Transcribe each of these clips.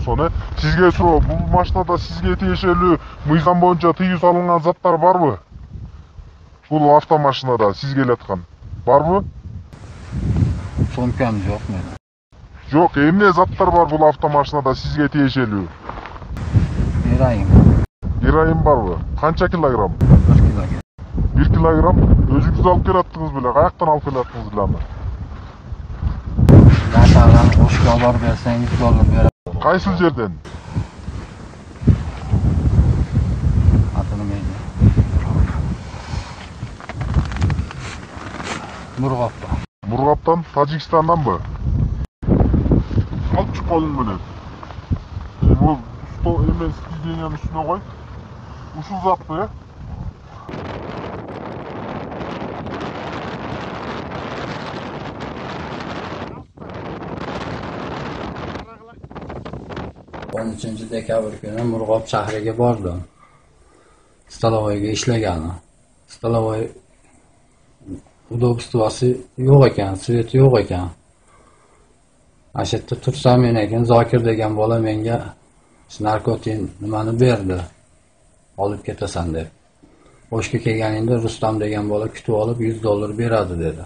болсо, сизге суроо, бул машинада сизге тиешелүү мыйзам боюнча тыюу салынган заттар барбы? Бул автомашинада сизге элаткан барбы? Сумкам жок менин. Жок, эмне заттар бар бул автомашинада сизге тиешелүү? Героин барбы? Канча килограмм? 1 килограмм. 1 килограмм? Өзүңүз алып келаттыңыз беле? Каяктан алып келаттыңыз беле аны? Наталан $3 берсең $100 берем. Кайсыл жерден? Атыны мейли. Мургаптан. Мургаптан, Тажикстанданбы? Алып чык колуң менен. Бул эме сиденьянын үстүнө кой. Ушул затты, On 13 dekabr kuni Murg'ob shahriga bordim. Stalovoyga ishlagani. Stalovoy udobstvosi yo'q ekan, sveti yo'q ekan. Ana yerda tursam men ekan Zokir degan bola menga narkotin nimani berdi. Olib ketasan deb. O'shga kelganingda Rustam degan bola kutib olib $100 beradi dedi.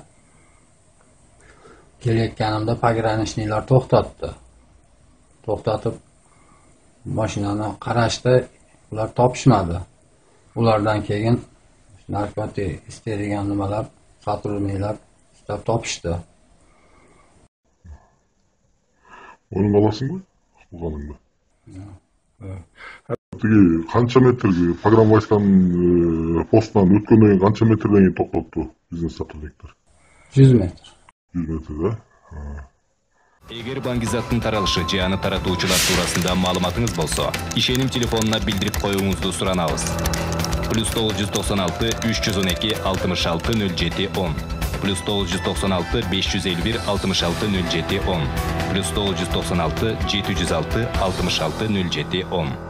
Kelayotganimda pogranичныйlar to'xtatib mashinani qarashdi, ular topishmadi. Ulardan keyin narkotik isterigan nimalar, sotrudniylar istab topishdi. Onun alasın mı? Bulalım mı? Kança metre program başkanın postdan ötkenden kança metreden toplattı biznes satılıklar? 100 metr. 100 metrede. Эгер баңгизаттын таралышы же аны таратуучулар туурасында маалыматыңыз болсо, ишеним телефонуна билдирип коюңузду суранабыз. +996 312 66 07 10 +996 551 66 07 10 +996 706 66 07 10